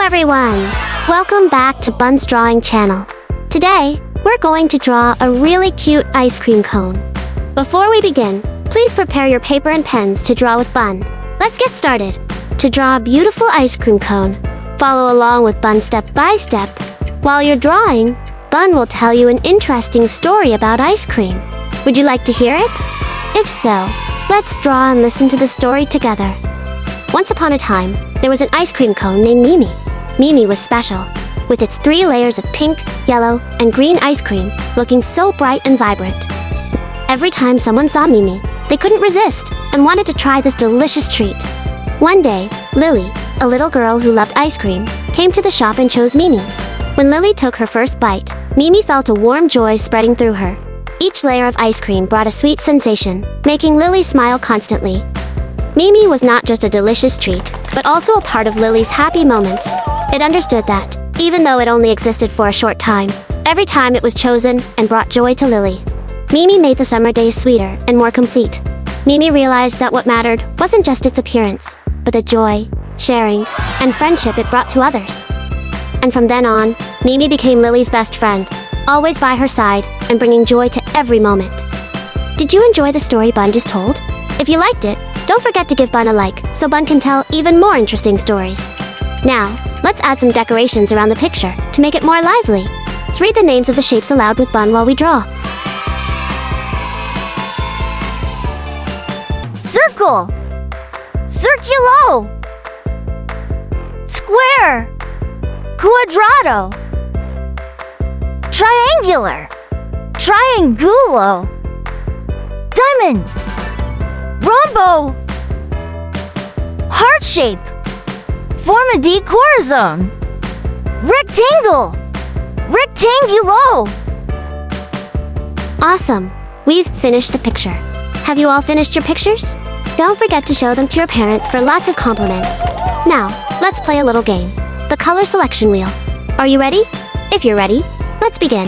everyone! Welcome back to Bun's Drawing Channel. Today, we're going to draw a really cute ice cream cone. Before we begin, please prepare your paper and pens to draw with Bun. Let's get started. To draw a beautiful ice cream cone, follow along with Bun step by step. While you're drawing, Bun will tell you an interesting story about ice cream. Would you like to hear it? If so, let's draw and listen to the story together. Once upon a time, there was an ice cream cone named Mimi. Mimi was special, with its 3 layers of pink, yellow, and green ice cream, looking so bright and vibrant. Every time someone saw Mimi, they couldn't resist and wanted to try this delicious treat. One day, Lily, a little girl who loved ice cream, came to the shop and chose Mimi. When Lily took her first bite, Mimi felt a warm joy spreading through her. Each layer of ice cream brought a sweet sensation, making Lily smile constantly. Mimi was not just a delicious treat, but also a part of Lily's happy moments. It understood that, even though it only existed for a short time, every time it was chosen and brought joy to Lily. Mimi made the summer days sweeter and more complete. Mimi realized that what mattered wasn't just its appearance, but the joy, sharing, and friendship it brought to others. And from then on, Mimi became Lily's best friend, always by her side and bringing joy to every moment. Did you enjoy the story Bun just told? If you liked it, don't forget to give Bun a like so Bun can tell even more interesting stories. Now, let's add some decorations around the picture to make it more lively. Let's read the names of the shapes aloud with Bun while we draw. Circle, circulo, square, quadrado, triangular, triangulo, diamond, rombo, heart shape, forma di corazon, rectangle, rectangulo. Awesome! We've finished the picture. Have you all finished your pictures? Don't forget to show them to your parents for lots of compliments. Now, let's play a little game. The color selection wheel. Are you ready? If you're ready, let's begin.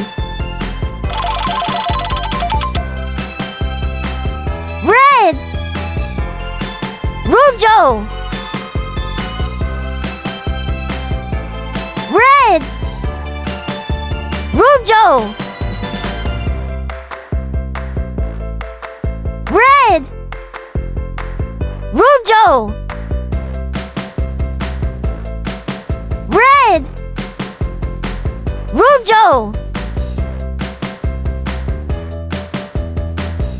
Red, rojo, red, rojo, red, rojo, red, rojo,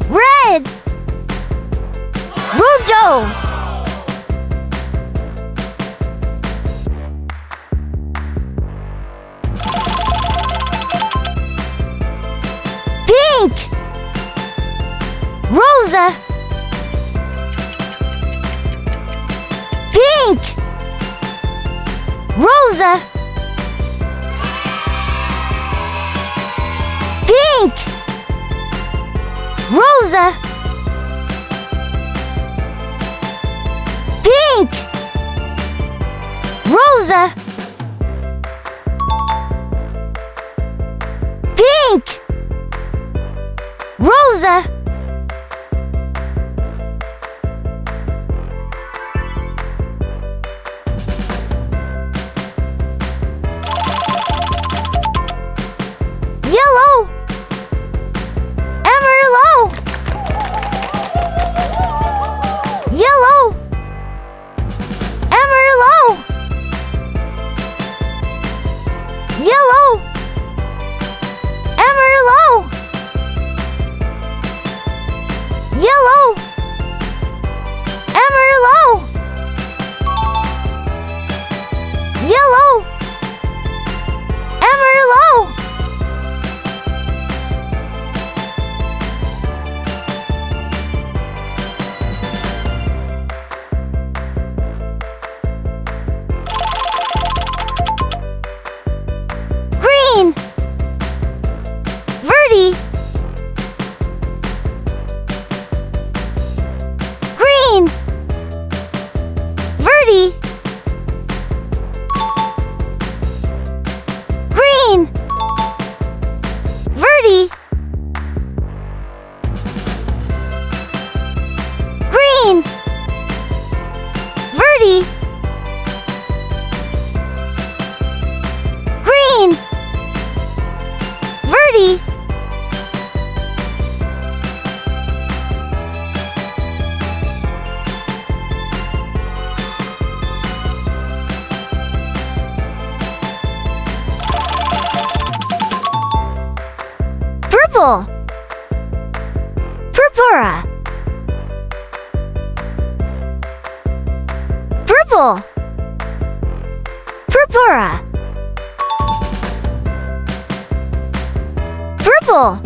red, rojo. Pink, rosa, pink, rosa, pink, rosa, pink, rosa, pink, rosa. Yellow, amarillo, yellow, amarillo, yellow, amarillo, yellow, amarillo, yellow, amarillo. Green, verde, Purpura. Purple. Purpura. Purple.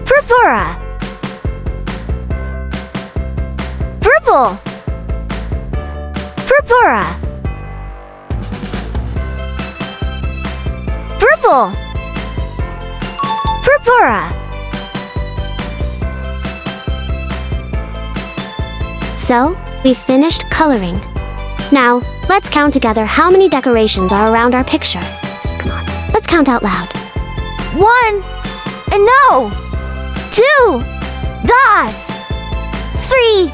Purpura. Purple. Purpura. Purple. Purpura. So, we finished coloring. Now, let's count together how many decorations are around our picture. Come on, let's count out loud. 1. And no. 2. Das. 3.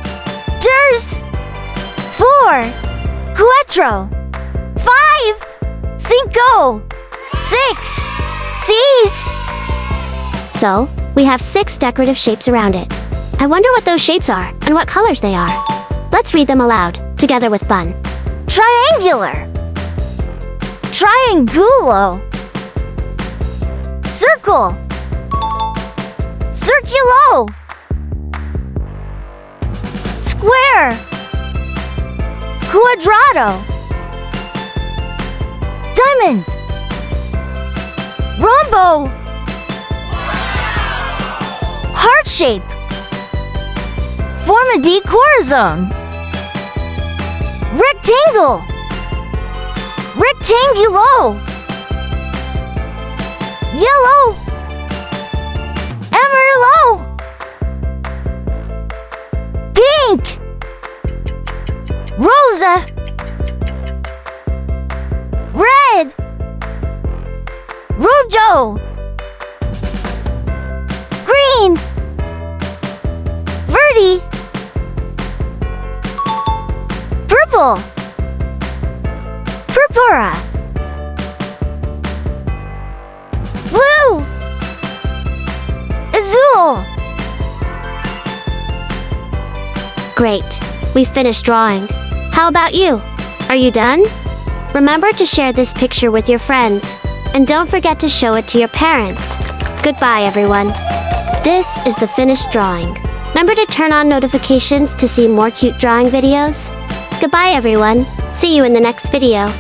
Ders. 4. Cuatro. 5. Cinco. 6. Seis. So, we have 6 decorative shapes around it. I wonder what those shapes are and what colors they are. Let's read them aloud, together with Bun. Triangular. Triangulo. Circle. Circulo. Square. Quadrado. Diamond. Rombo. Heart shape. Forma di corazon. Rectangle. Rectangulo. Yellow. Amarillo. Pink. Rosa. Red. Rojo. Green. Verde. Purple. Purpura. Blue. Azul. Great, we finished drawing. How about you? Are you done? Remember to share this picture with your friends. And don't forget to show it to your parents. Goodbye, everyone. This is the finished drawing. Remember to turn on notifications to see more cute drawing videos? Goodbye, everyone. See you in the next video.